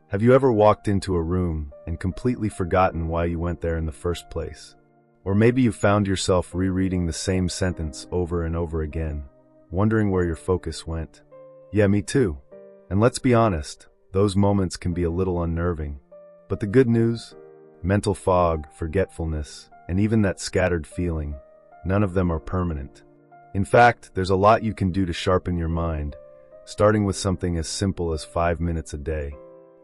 Have you ever walked into a room and completely forgotten why you went there in the first place? Or maybe you found yourself rereading the same sentence over and over again, wondering where your focus went. Yeah, me too. And let's be honest, those moments can be a little unnerving. But the good news? Mental fog, forgetfulness, and even that scattered feeling, none of them are permanent. In fact, there's a lot you can do to sharpen your mind, starting with something as simple as 5 minutes a day.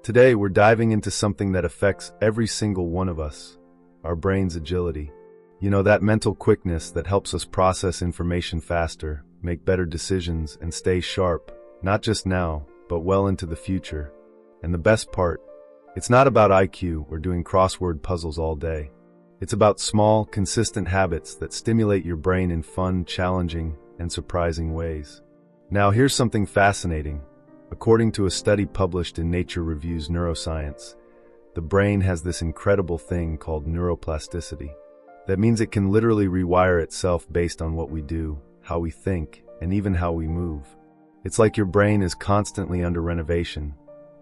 Today, we're diving into something that affects every single one of us, our brain's agility. You know, that mental quickness that helps us process information faster, make better decisions, and stay sharp, not just now, but well into the future. And the best part, it's not about IQ or doing crossword puzzles all day. It's about small, consistent habits that stimulate your brain in fun, challenging, and surprising ways. Now, here's something fascinating. According to a study published in Nature Reviews Neuroscience, the brain has this incredible thing called neuroplasticity. That means it can literally rewire itself based on what we do, how we think, and even how we move. It's like your brain is constantly under renovation,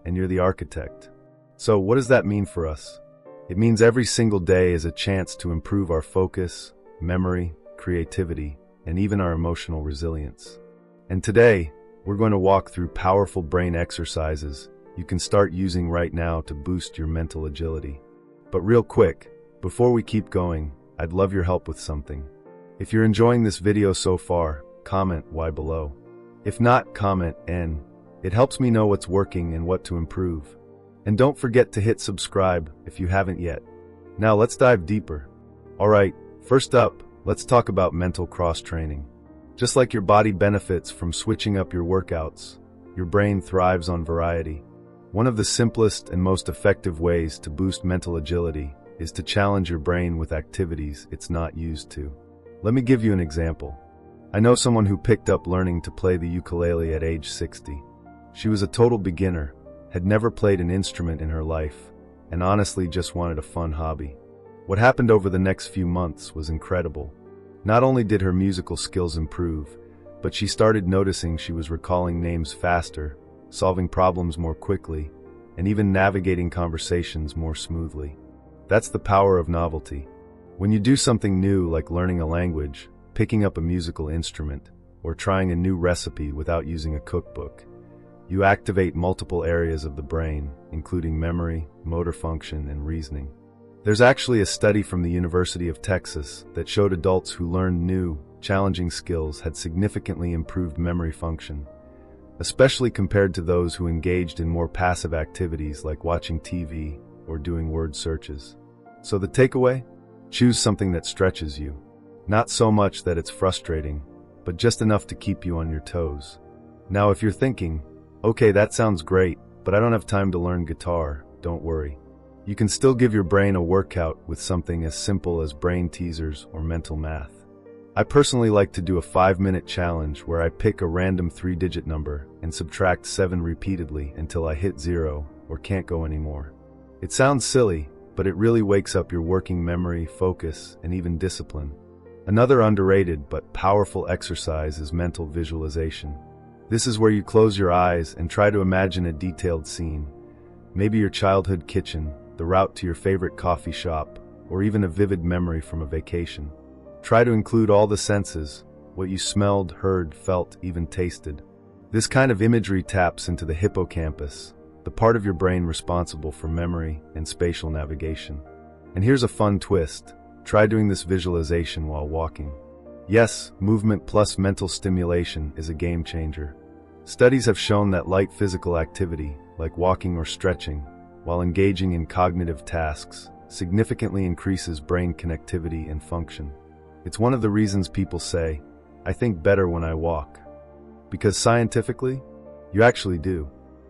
and you're the architect. So what does that mean for us? It means every single day is a chance to improve our focus, memory, creativity, and even our emotional resilience. And today, we're going to walk through powerful brain exercises you can start using right now to boost your mental agility. But real quick, before we keep going, I'd love your help with something. If you're enjoying this video so far, comment Y below. If not, comment N. It helps me know what's working and what to improve. And don't forget to hit subscribe if you haven't yet. Now let's dive deeper. Alright, first up, let's talk about mental cross-training. Just like your body benefits from switching up your workouts, your brain thrives on variety. One of the simplest and most effective ways to boost mental agility is to challenge your brain with activities it's not used to. Let me give you an example. I know someone who picked up learning to play the ukulele at age 60. She was a total beginner, had never played an instrument in her life, and honestly just wanted a fun hobby. What happened over the next few months was incredible. Not only did her musical skills improve, but she started noticing she was recalling names faster, solving problems more quickly, and even navigating conversations more smoothly. That's the power of novelty. When you do something new like learning a language, picking up a musical instrument, or trying a new recipe without using a cookbook, you activate multiple areas of the brain, including memory, motor function, and reasoning. There's actually a study from the University of Texas that showed adults who learned new, challenging skills had significantly improved memory function, especially compared to those who engaged in more passive activities like watching TV or doing word searches. So the takeaway? Choose something that stretches you. Not so much that it's frustrating, but just enough to keep you on your toes. Now if you're thinking, okay, that sounds great, but I don't have time to learn guitar, don't worry. You can still give your brain a workout with something as simple as brain teasers or mental math. I personally like to do a 5-minute challenge where I pick a random 3-digit number and subtract 7 repeatedly until I hit 0 or can't go anymore. It sounds silly, but it really wakes up your working memory, focus, and even discipline. Another underrated but powerful exercise is mental visualization. This is where you close your eyes and try to imagine a detailed scene. Maybe your childhood kitchen, the route to your favorite coffee shop, or even a vivid memory from a vacation. Try to include all the senses, what you smelled, heard, felt, even tasted. This kind of imagery taps into the hippocampus, the part of your brain responsible for memory and spatial navigation. And here's a fun twist. Try doing this visualization while walking. Yes, movement plus mental stimulation is a game changer. Studies have shown that light physical activity, like walking or stretching, while engaging in cognitive tasks, significantly increases brain connectivity and function. It's one of the reasons people say, I think better when I walk. Because scientifically, you actually do.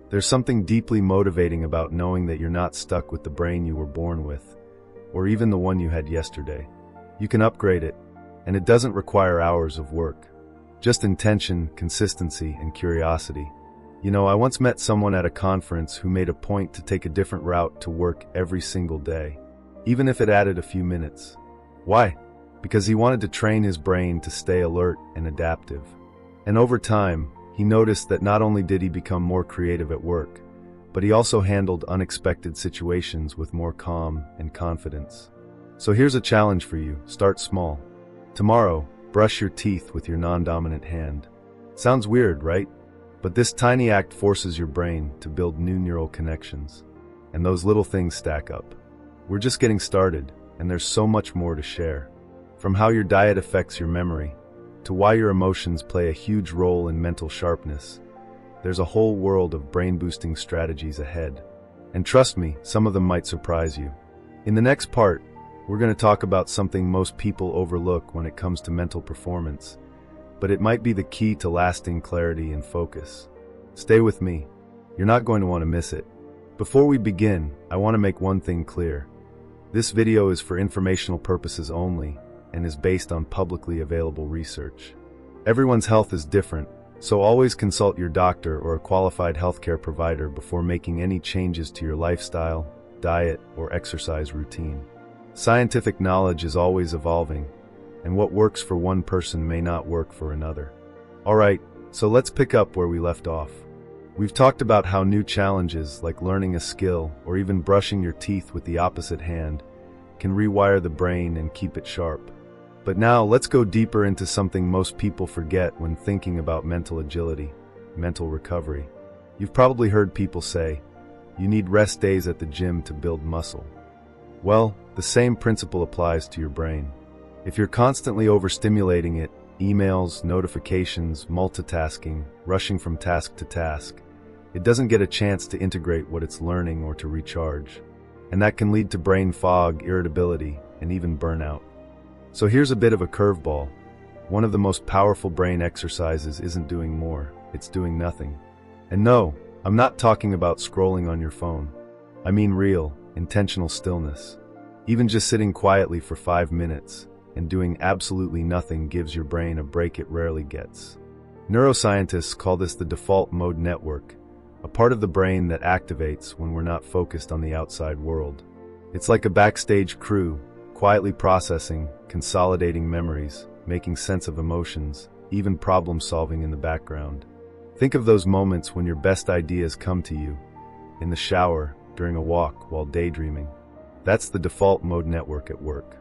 There's something deeply motivating about knowing that you're not stuck with the brain you were born with, or even the one you had yesterday. You can upgrade it, and it doesn't require hours of work. Just intention, consistency, and curiosity. You know, I once met someone at a conference who made a point to take a different route to work every single day, even if it added a few minutes. Why? Because he wanted to train his brain to stay alert and adaptive. And over time, he noticed that not only did he become more creative at work, but he also handled unexpected situations with more calm and confidence. So here's a challenge for you. Start small. Tomorrow, brush your teeth with your non-dominant hand. Sounds weird, right? But this tiny act forces your brain to build new neural connections. And those little things stack up. We're just getting started, and there's so much more to share. From how your diet affects your memory, to why your emotions play a huge role in mental sharpness, there's a whole world of brain-boosting strategies ahead. And trust me, some of them might surprise you. In the next part, we're going to talk about something most people overlook when it comes to mental performance, but it might be the key to lasting clarity and focus. Stay with me. You're not going to want to miss it. Before we begin, I want to make one thing clear. This video is for informational purposes only and is based on publicly available research. Everyone's health is different, so always consult your doctor or a qualified healthcare provider before making any changes to your lifestyle, diet, or exercise routine. Scientific knowledge is always evolving, and what works for one person may not work for another. Alright, so let's pick up where we left off. We've talked about how new challenges like learning a skill or even brushing your teeth with the opposite hand can rewire the brain and keep it sharp. But now let's go deeper into something most people forget when thinking about mental agility, mental recovery. You've probably heard people say, you need rest days at the gym to build muscle. Well, the same principle applies to your brain. If you're constantly overstimulating it, emails, notifications, multitasking, rushing from task to task, it doesn't get a chance to integrate what it's learning or to recharge. And that can lead to brain fog, irritability, and even burnout. So here's a bit of a curveball. One of the most powerful brain exercises isn't doing more, it's doing nothing. And no, I'm not talking about scrolling on your phone. I mean real, intentional stillness. Even just sitting quietly for 5 minutes and doing absolutely nothing gives your brain a break it rarely gets. Neuroscientists call this the default mode network, a part of the brain that activates when we're not focused on the outside world. It's like a backstage crew, quietly processing, consolidating memories, making sense of emotions, even problem solving in the background. Think of those moments when your best ideas come to you, in the shower, during a walk, while daydreaming. That's the default mode network at work.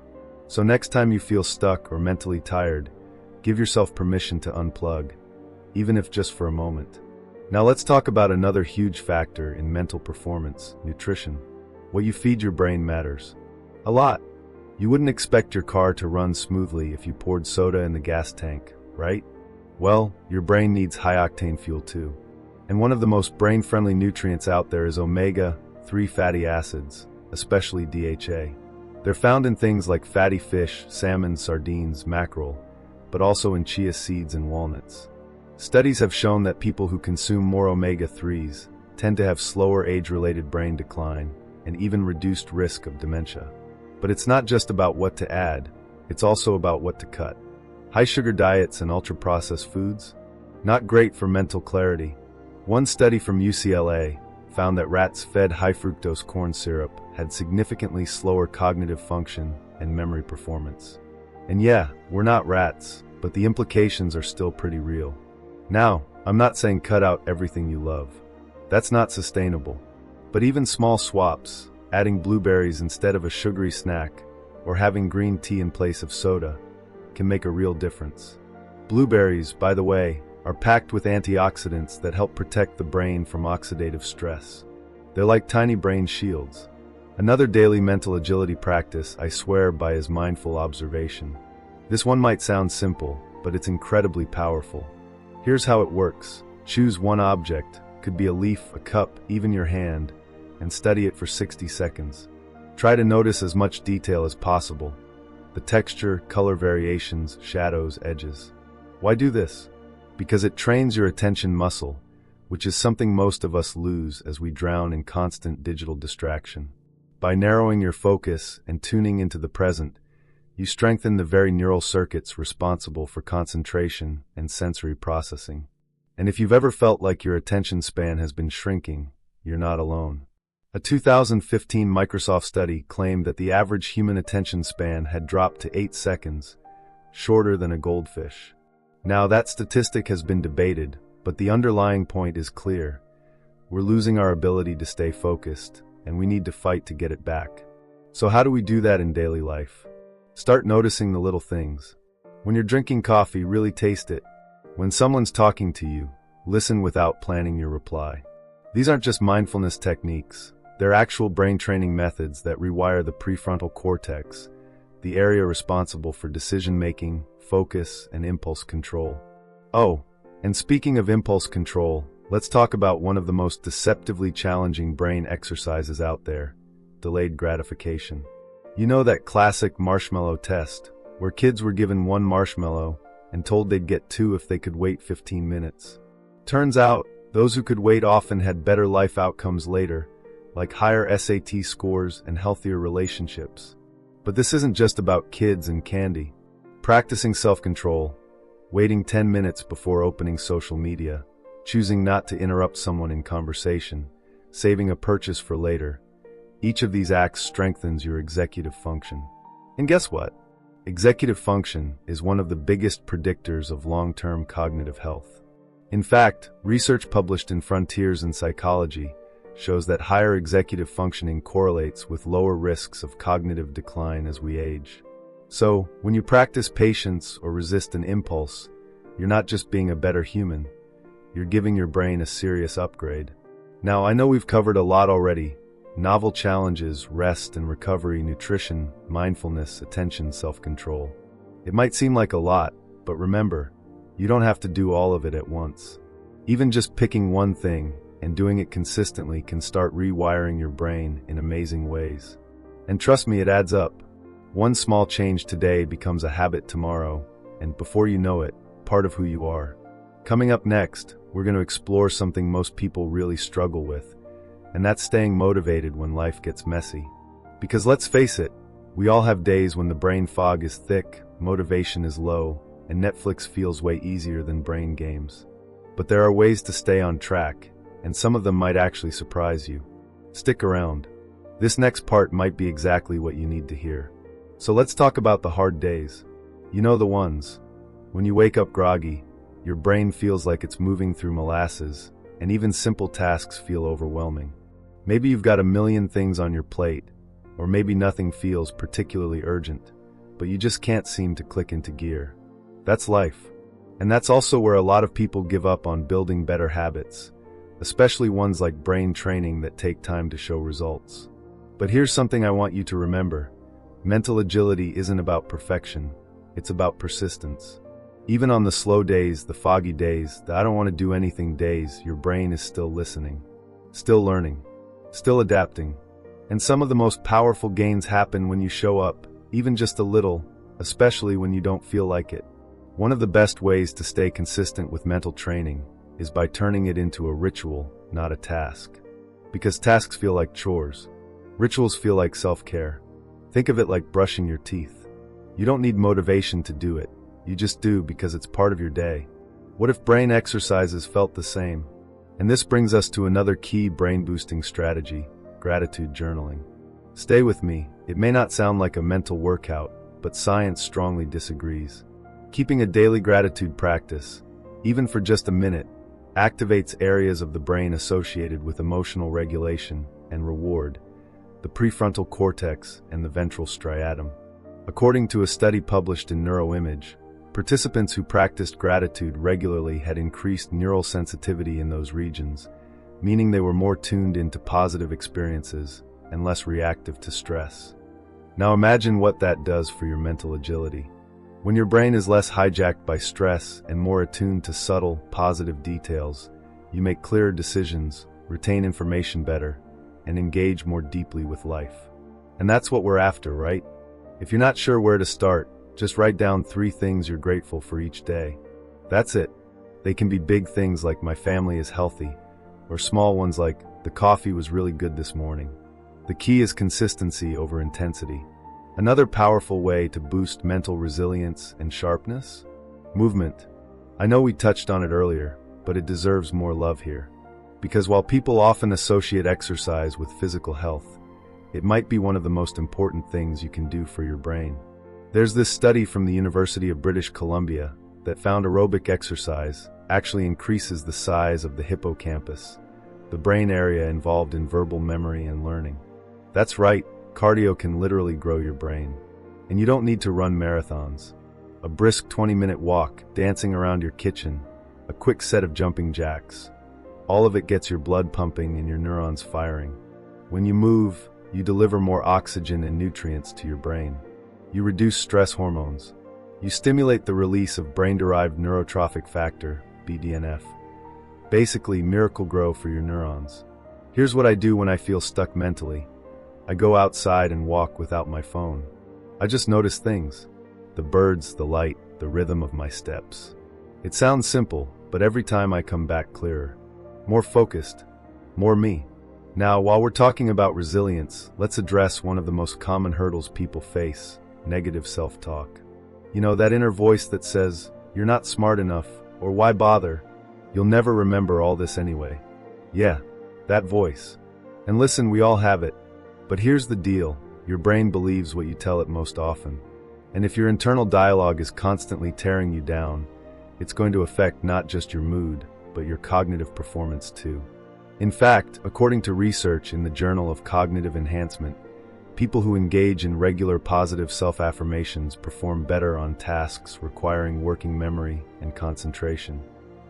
So next time you feel stuck or mentally tired, give yourself permission to unplug, even if just for a moment. Now let's talk about another huge factor in mental performance, nutrition. What you feed your brain matters. A lot. You wouldn't expect your car to run smoothly if you poured soda in the gas tank, right? Well, your brain needs high-octane fuel too. And one of the most brain-friendly nutrients out there is omega-3 fatty acids, especially DHA. They're found in things like fatty fish, salmon, sardines, mackerel, but also in chia seeds and walnuts. Studies have shown that people who consume more omega-3s tend to have slower age-related brain decline and even reduced risk of dementia. But it's not just about what to add, it's also about what to cut. High-sugar diets and ultra-processed foods? Not great for mental clarity. One study from UCLA found that rats fed high-fructose corn syrup had significantly slower cognitive function and memory performance. And yeah, we're not rats, but the implications are still pretty real. Now, I'm not saying cut out everything you love. That's not sustainable. But even small swaps, adding blueberries instead of a sugary snack, or having green tea in place of soda, can make a real difference. Blueberries, by the way, are packed with antioxidants that help protect the brain from oxidative stress. They're like tiny brain shields. Another daily mental agility practice I swear by is mindful observation. This one might sound simple, but it's incredibly powerful. Here's how it works. Choose one object, could be a leaf, a cup, even your hand, and study it for 60 seconds. Try to notice as much detail as possible. The texture, color variations, shadows, edges. Why do this? Because it trains your attention muscle, which is something most of us lose as we drown in constant digital distraction. By narrowing your focus and tuning into the present, you strengthen the very neural circuits responsible for concentration and sensory processing. And if you've ever felt like your attention span has been shrinking, you're not alone. A 2015 Microsoft study claimed that the average human attention span had dropped to 8 seconds, shorter than a goldfish. Now that statistic has been debated, but the underlying point is clear. we're losing our ability to stay focused, and we need to fight to get it back. So how do we do that in daily life? Start noticing the little things. When you're drinking coffee, really taste it. When someone's talking to you, listen without planning your reply. These aren't just mindfulness techniques. They're actual brain training methods that rewire the prefrontal cortex, the area responsible for decision-making, focus, and impulse control. Oh, and speaking of impulse control, let's talk about one of the most deceptively challenging brain exercises out there: delayed gratification. You know that classic marshmallow test, where kids were given one marshmallow and told they'd get two if they could wait 15 minutes. Turns out, those who could wait often had better life outcomes later, like higher SAT scores and healthier relationships. But this isn't just about kids and candy. Practicing self-control, waiting 10 minutes before opening social media, choosing not to interrupt someone in conversation, saving a purchase for later. Each of these acts strengthens your executive function. And guess what? Executive function is one of the biggest predictors of long-term cognitive health. In fact, research published in Frontiers in Psychology shows that higher executive functioning correlates with lower risks of cognitive decline as we age. So, when you practice patience or resist an impulse, you're not just being a better human, you're giving your brain a serious upgrade. Now, I know we've covered a lot already: novel challenges, rest and recovery, nutrition, mindfulness, attention, self-control. It might seem like a lot, but remember, you don't have to do all of it at once. Even just picking one thing and doing it consistently can start rewiring your brain in amazing ways. And trust me, it adds up. One small change today becomes a habit tomorrow, and before you know it, part of who you are. Coming up next, we're going to explore something most people really struggle with, and that's staying motivated when life gets messy. Because let's face it, we all have days when the brain fog is thick, motivation is low, and Netflix feels way easier than brain games. But there are ways to stay on track, and some of them might actually surprise you. Stick around. This next part might be exactly what you need to hear. So let's talk about the hard days. You know the ones. When you wake up groggy, your brain feels like it's moving through molasses, and even simple tasks feel overwhelming. Maybe you've got a million things on your plate, or maybe nothing feels particularly urgent, but you just can't seem to click into gear. That's life. And that's also where a lot of people give up on building better habits, especially ones like brain training that take time to show results. But here's something I want you to remember. Mental agility isn't about perfection, it's about persistence. Even on the slow days, the foggy days, the I don't want to do anything days, your brain is still listening, still learning, still adapting. And some of the most powerful gains happen when you show up, even just a little, especially when you don't feel like it. One of the best ways to stay consistent with mental training is by turning it into a ritual, not a task. Because tasks feel like chores. Rituals feel like self-care. Think of it like brushing your teeth. You don't need motivation to do it. You just do because it's part of your day. What if brain exercises felt the same? And this brings us to another key brain-boosting strategy: gratitude journaling. Stay with me. It may not sound like a mental workout, but science strongly disagrees. Keeping a daily gratitude practice, even for just a minute, activates areas of the brain associated with emotional regulation and reward, the prefrontal cortex and the ventral striatum. According to a study published in Neuroimage, participants who practiced gratitude regularly had increased neural sensitivity in those regions, meaning they were more tuned into positive experiences and less reactive to stress. Now imagine what that does for your mental agility. When your brain is less hijacked by stress and more attuned to subtle, positive details, you make clearer decisions, retain information better, and engage more deeply with life. And that's what we're after, right? If you're not sure where to start, just write down 3 things you're grateful for each day. That's it. They can be big things like "my family is healthy," or small ones like "the coffee was really good this morning." The key is consistency over intensity. Another powerful way to boost mental resilience and sharpness? Movement. I know we touched on it earlier, but it deserves more love here. Because while people often associate exercise with physical health, it might be one of the most important things you can do for your brain. There's this study from the University of British Columbia that found aerobic exercise actually increases the size of the hippocampus, the brain area involved in verbal memory and learning. That's right, cardio can literally grow your brain. And you don't need to run marathons. A brisk 20-minute walk, dancing around your kitchen, a quick set of jumping jacks. All of it gets your blood pumping and your neurons firing. When you move, you deliver more oxygen and nutrients to your brain. You reduce stress hormones. You stimulate the release of brain-derived neurotrophic factor, BDNF. Basically, Miracle-Grow for your neurons. Here's what I do when I feel stuck mentally. I go outside and walk without my phone. I just notice things. The birds, the light, the rhythm of my steps. It sounds simple, but every time I come back clearer. More focused. More me. Now, while we're talking about resilience, let's address one of the most common hurdles people face: negative self-talk. You know, that inner voice that says, "You're not smart enough," or "Why bother? You'll never remember all this anyway." Yeah, that voice. And listen, we all have it. But here's the deal. Your brain believes what you tell it most often. And if your internal dialogue is constantly tearing you down, it's going to affect not just your mood, but your cognitive performance too. In fact, according to research in the Journal of Cognitive Enhancement, people who engage in regular positive self-affirmations perform better on tasks requiring working memory and concentration.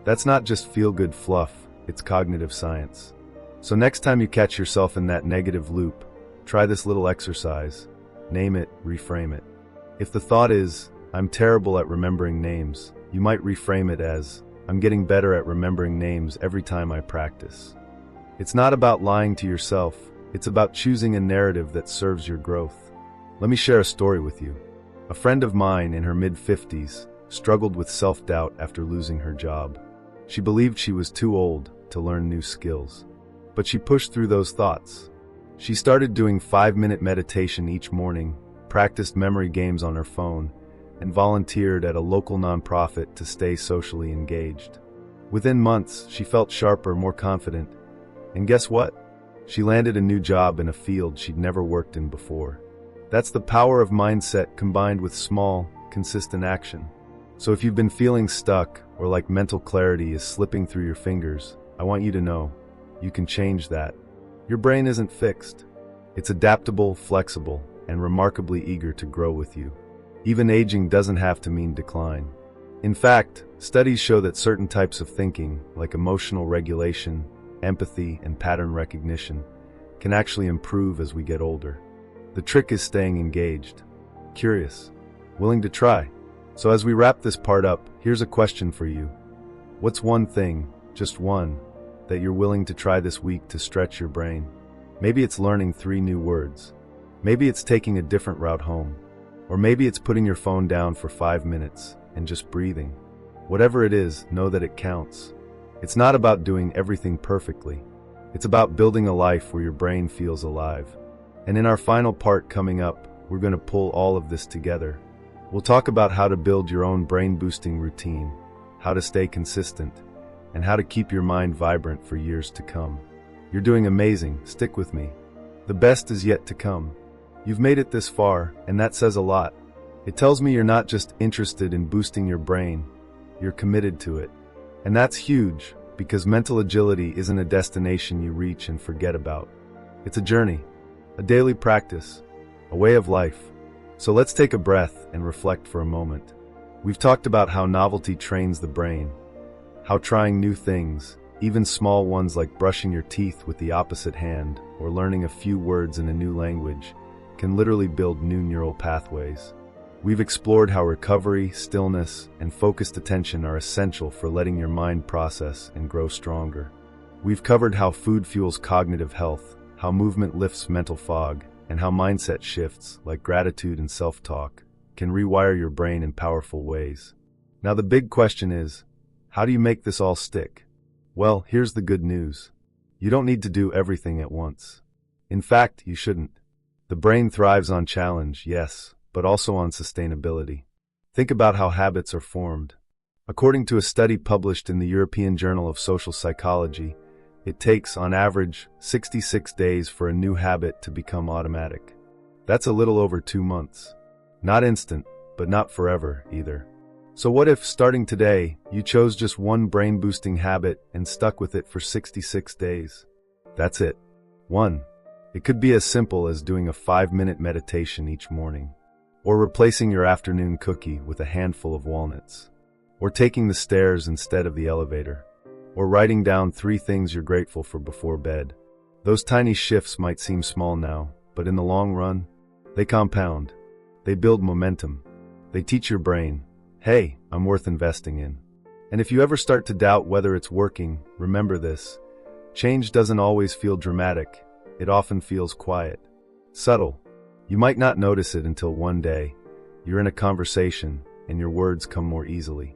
That's not just feel-good fluff, it's cognitive science. So next time you catch yourself in that negative loop, try this little exercise. Name it, reframe it. If the thought is, "I'm terrible at remembering names," you might reframe it as, "I'm getting better at remembering names every time I practice." It's not about lying to yourself, it's about choosing a narrative that serves your growth. Let me share a story with you. A friend of mine in her mid-50s struggled with self-doubt after losing her job. She believed she was too old to learn new skills. But she pushed through those thoughts. She started doing 5-minute meditation each morning, practiced memory games on her phone, and volunteered at a local nonprofit to stay socially engaged. Within months, she felt sharper, more confident. And guess what? She landed a new job in a field she'd never worked in before. That's the power of mindset combined with small, consistent action. So if you've been feeling stuck or like mental clarity is slipping through your fingers, I want you to know, you can change that. Your brain isn't fixed. It's adaptable, flexible, and remarkably eager to grow with you. Even aging doesn't have to mean decline. In fact, studies show that certain types of thinking, like emotional regulation, empathy, and pattern recognition, can actually improve as we get older. The trick is staying engaged, curious, willing to try. So as we wrap this part up, here's a question for you. What's one thing, just one, that you're willing to try this week to stretch your brain? Maybe it's learning 3 new words. Maybe it's taking a different route home. Or maybe it's putting your phone down for 5 minutes and just breathing. Whatever it is, know that it counts. It's not about doing everything perfectly. It's about building a life where your brain feels alive. And in our final part coming up, we're going to pull all of this together. We'll talk about how to build your own brain-boosting routine, how to stay consistent, and how to keep your mind vibrant for years to come. You're doing amazing, stick with me. The best is yet to come. You've made it this far, and that says a lot. It tells me you're not just interested in boosting your brain, you're committed to it. And that's huge, because mental agility isn't a destination you reach and forget about. It's a journey, a daily practice, a way of life. So let's take a breath and reflect for a moment. We've talked about how novelty trains the brain, how trying new things, even small ones like brushing your teeth with the opposite hand or learning a few words in a new language, can literally build new neural pathways. We've explored how recovery, stillness, and focused attention are essential for letting your mind process and grow stronger. We've covered how food fuels cognitive health, how movement lifts mental fog, and how mindset shifts, like gratitude and self-talk, can rewire your brain in powerful ways. Now the big question is, how do you make this all stick? Well, here's the good news. You don't need to do everything at once. In fact, you shouldn't. The brain thrives on challenge, yes, but also on sustainability. Think about how habits are formed. According to a study published in the European Journal of Social Psychology, it takes, on average, 66 days for a new habit to become automatic. That's a little over 2 months. Not instant, but not forever either. So what if, starting today, you chose just one brain-boosting habit and stuck with it for 66 days? That's it. 1. It could be as simple as doing a 5-minute meditation each morning, or replacing your afternoon cookie with a handful of walnuts, or taking the stairs instead of the elevator, or writing down 3 things you're grateful for before bed. Those tiny shifts might seem small now, but in the long run, they compound. They build momentum. They teach your brain, hey, I'm worth investing in. And if you ever start to doubt whether it's working, remember this. Change doesn't always feel dramatic. It often feels quiet, subtle. You might not notice it until one day you're in a conversation and your words come more easily.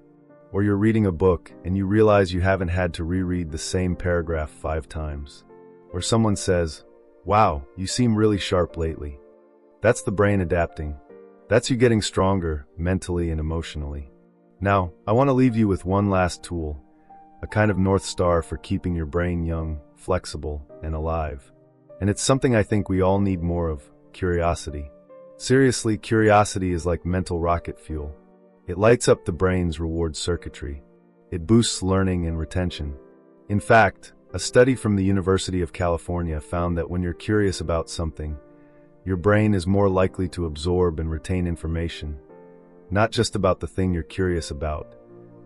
Or you're reading a book and you realize you haven't had to reread the same paragraph 5 times. Or someone says, wow, you seem really sharp lately. That's the brain adapting. That's you getting stronger mentally and emotionally. Now, I want to leave you with one last tool, a kind of North Star for keeping your brain young, flexible, and alive. And it's something I think we all need more of: curiosity. Seriously, curiosity is like mental rocket fuel. It lights up the brain's reward circuitry. It boosts learning and retention. In fact, a study from the University of California found that when you're curious about something, your brain is more likely to absorb and retain information, not just about the thing you're curious about,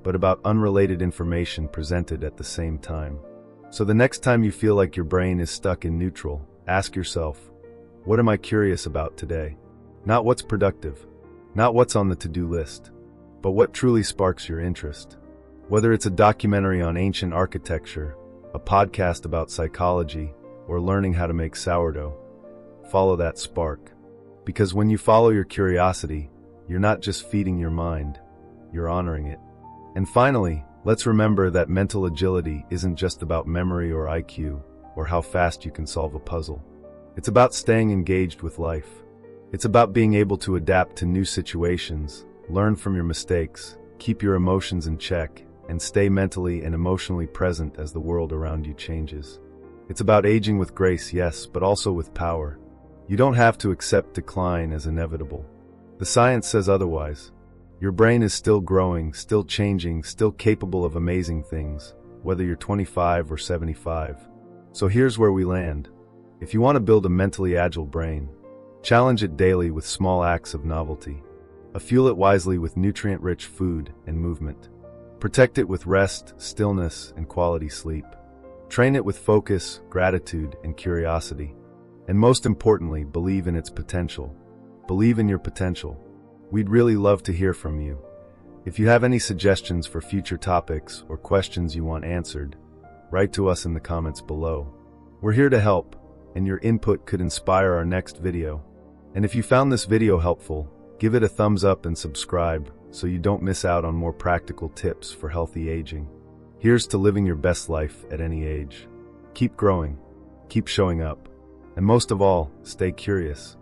but about unrelated information presented at the same time. So the next time you feel like your brain is stuck in neutral, ask yourself, what am I curious about today? Not what's productive, not what's on the to-do list, but what truly sparks your interest. Whether it's a documentary on ancient architecture, a podcast about psychology, or learning how to make sourdough, follow that spark. Because when you follow your curiosity, you're not just feeding your mind, you're honoring it. And finally, let's remember that mental agility isn't just about memory or IQ, or how fast you can solve a puzzle. It's about staying engaged with life. It's about being able to adapt to new situations, learn from your mistakes, keep your emotions in check, and stay mentally and emotionally present as the world around you changes. It's about aging with grace, yes, but also with power. You don't have to accept decline as inevitable. The science says otherwise. Your brain is still growing, still changing, still capable of amazing things, whether you're 25 or 75. So here's where we land. If you want to build a mentally agile brain, challenge it daily with small acts of novelty. Fuel it wisely with nutrient-rich food and movement. Protect it with rest, stillness, and quality sleep. Train it with focus, gratitude, and curiosity. And most importantly, believe in its potential. Believe in your potential. We'd really love to hear from you. If you have any suggestions for future topics or questions you want answered, write to us in the comments below. We're here to help, and your input could inspire our next video. And if you found this video helpful, give it a thumbs up and subscribe so you don't miss out on more practical tips for healthy aging. Here's to living your best life at any age. Keep growing, keep showing up, and most of all, stay curious.